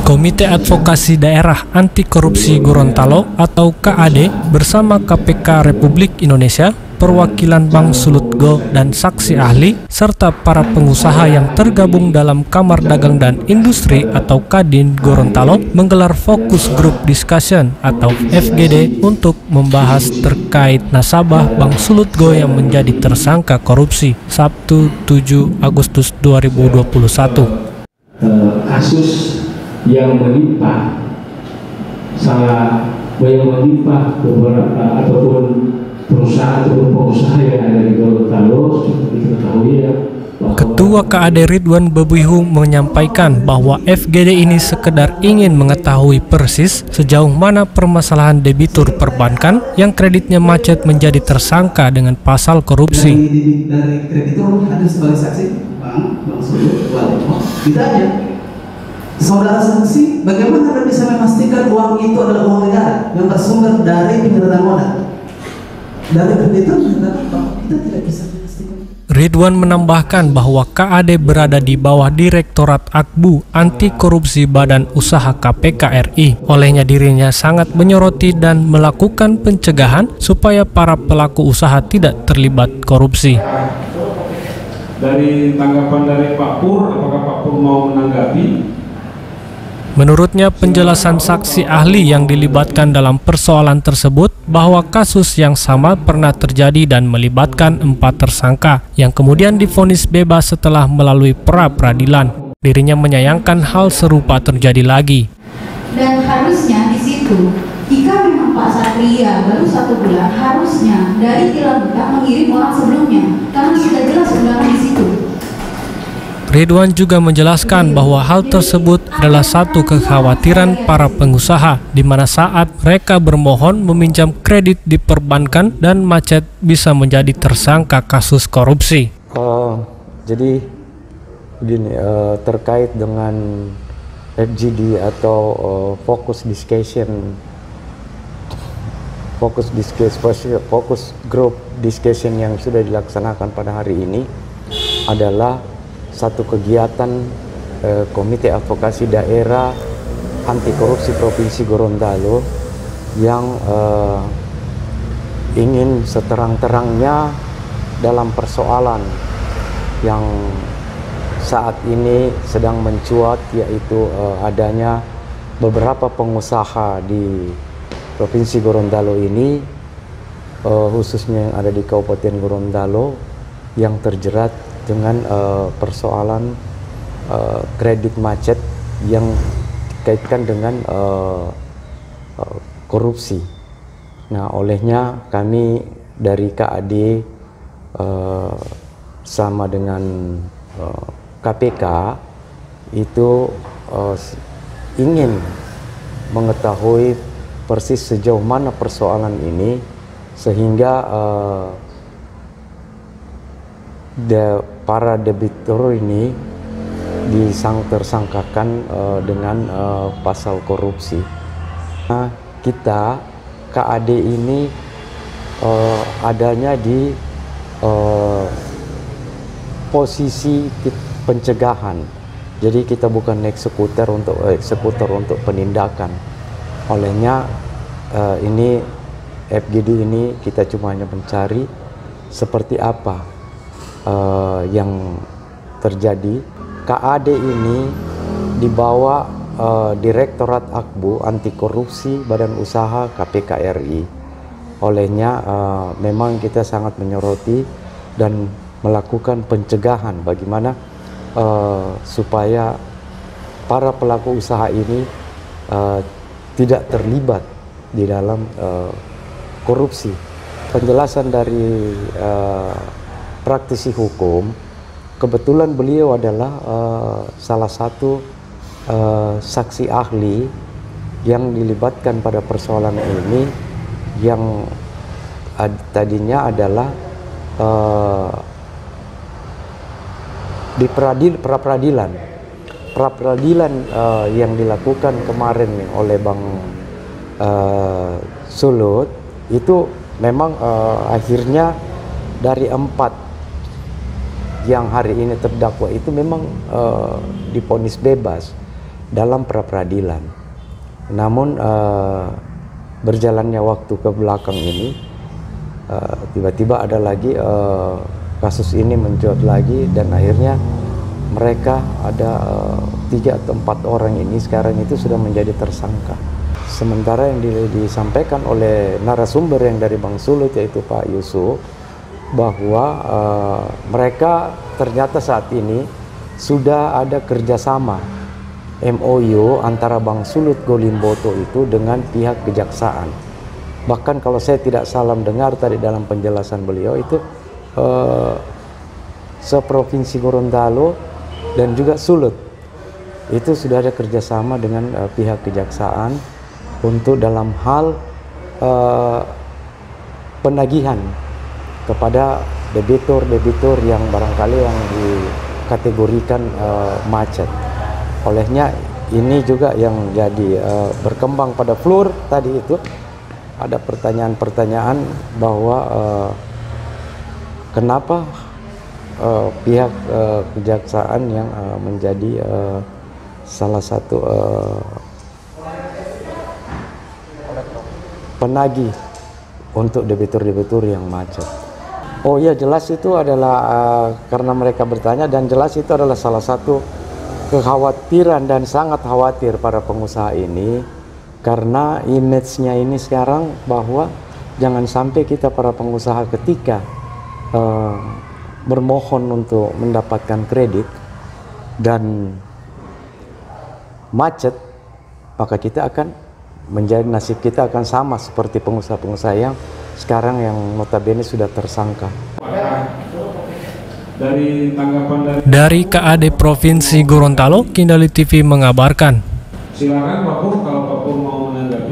Komite Advokasi Daerah Anti Korupsi Gorontalo atau KAD bersama KPK Republik Indonesia, perwakilan Bank Sulutgo dan saksi ahli, serta para pengusaha yang tergabung dalam Kamar Dagang dan Industri atau Kadin Gorontalo menggelar Focus Group Discussion atau FGD untuk membahas terkait nasabah Bank Sulutgo yang menjadi tersangka korupsi Sabtu 7 Agustus 2021. Kasus yang menimpa beberapa ataupun perusahaan ataupun pengusaha yang ada di Gorontalo, seperti diketahui ya. Ketua KAD Ridwan Bebuihu menyampaikan bahwa FGD ini sekedar ingin mengetahui persis sejauh mana permasalahan debitur perbankan yang kreditnya macet menjadi tersangka dengan pasal korupsi. Dari kreditur hadir sebagai saksi Bang Sulut, ditanya, saudara saksi, bagaimana Anda bisa memastikan uang itu adalah uang negara yang bersumber dari penyerahan modal? Dari kreditur menyatakan bahwa kita tidak bisa memastikan. Ridwan menambahkan bahwa KAD berada di bawah Direktorat Akbu Anti Korupsi Badan Usaha KPK RI. Olehnya dirinya sangat menyoroti dan melakukan pencegahan supaya para pelaku usaha tidak terlibat korupsi. Dari tanggapan dari Pak Pur, apakah Pak Pur mau menanggapi? Menurutnya, penjelasan saksi ahli yang dilibatkan dalam persoalan tersebut bahwa kasus yang sama pernah terjadi dan melibatkan 4 tersangka yang kemudian divonis bebas setelah melalui pra-peradilan. Dirinya menyayangkan hal serupa terjadi lagi. Dan harusnya di situ, jika memang Pak Satria baru 1 bulan, harusnya dari Kilang Buka mengirim orang sebelumnya, karena sudah jelas undangan di situ. Ridwan juga menjelaskan bahwa hal tersebut adalah satu kekhawatiran para pengusaha, di mana saat mereka bermohon meminjam kredit di perbankan dan macet bisa menjadi tersangka kasus korupsi. Jadi begini, terkait dengan FGD atau Focus Group Discussion yang sudah dilaksanakan pada hari ini adalah satu kegiatan Komite Advokasi Daerah Anti Korupsi Provinsi Gorontalo yang ingin seterang-terangnya dalam persoalan yang saat ini sedang mencuat, yaitu adanya beberapa pengusaha di Provinsi Gorontalo ini, khususnya yang ada di Kabupaten Gorontalo, yang terjerat dengan persoalan kredit macet yang dikaitkan dengan korupsi. Nah, olehnya kami dari KAD sama dengan KPK itu ingin mengetahui persis sejauh mana persoalan ini, sehingga para debitur ini tersangkakan dengan pasal korupsi. Nah, kita KAD ini adanya di posisi pencegahan. Jadi kita bukan eksekutor untuk penindakan. Olehnya ini FGD ini kita cuma hanya mencari seperti apa yang terjadi. KAD ini dibawa Direktorat Akbu Anti Korupsi Badan Usaha KPK RI. Olehnya memang kita sangat menyoroti dan melakukan pencegahan bagaimana supaya para pelaku usaha ini tidak terlibat di dalam korupsi. Penjelasan dari praktisi hukum, kebetulan beliau adalah salah satu saksi ahli yang dilibatkan pada persoalan ini, yang tadinya adalah di pra-peradilan yang dilakukan kemarin oleh Bang Sulut, itu memang akhirnya dari 4 yang hari ini terdakwa itu memang divonis bebas. dalam pra-peradilan. Namun berjalannya waktu ke belakang ini, tiba-tiba ada lagi kasus ini mencuat lagi, dan akhirnya mereka ada 3 atau 4 orang ini sekarang itu sudah menjadi tersangka. Sementara yang disampaikan oleh narasumber yang dari Bang Sulut, yaitu Pak Yusuf, bahwa mereka ternyata saat ini sudah ada kerjasama MOU antara Bang Sulut Golimboto itu dengan pihak kejaksaan. Bahkan kalau saya tidak salah dengar tadi dalam penjelasan beliau itu seprovinsi Gorontalo dan juga Sulut itu sudah ada kerjasama dengan pihak kejaksaan untuk dalam hal penagihan kepada debitur-debitur yang barangkali yang dikategorikan macet. Olehnya ini juga yang jadi berkembang pada floor tadi itu ada pertanyaan-pertanyaan bahwa kenapa pihak kejaksaan yang menjadi salah satu penagih untuk debitur-debitur yang macet. Oh ya, jelas itu adalah karena mereka bertanya, dan jelas itu adalah salah satu kekhawatiran dan sangat khawatir para pengusaha ini, karena image-nya ini sekarang bahwa jangan sampai kita para pengusaha ketika bermohon untuk mendapatkan kredit dan macet, maka kita akan menjadi nasib kita akan sama seperti pengusaha-pengusaha yang sekarang yang notabene sudah tersangka. Dari KAD Provinsi Gorontalo, Kendali TV mengabarkan. Silakan Pak Pur, kalau Pak Pur mau menanggapi.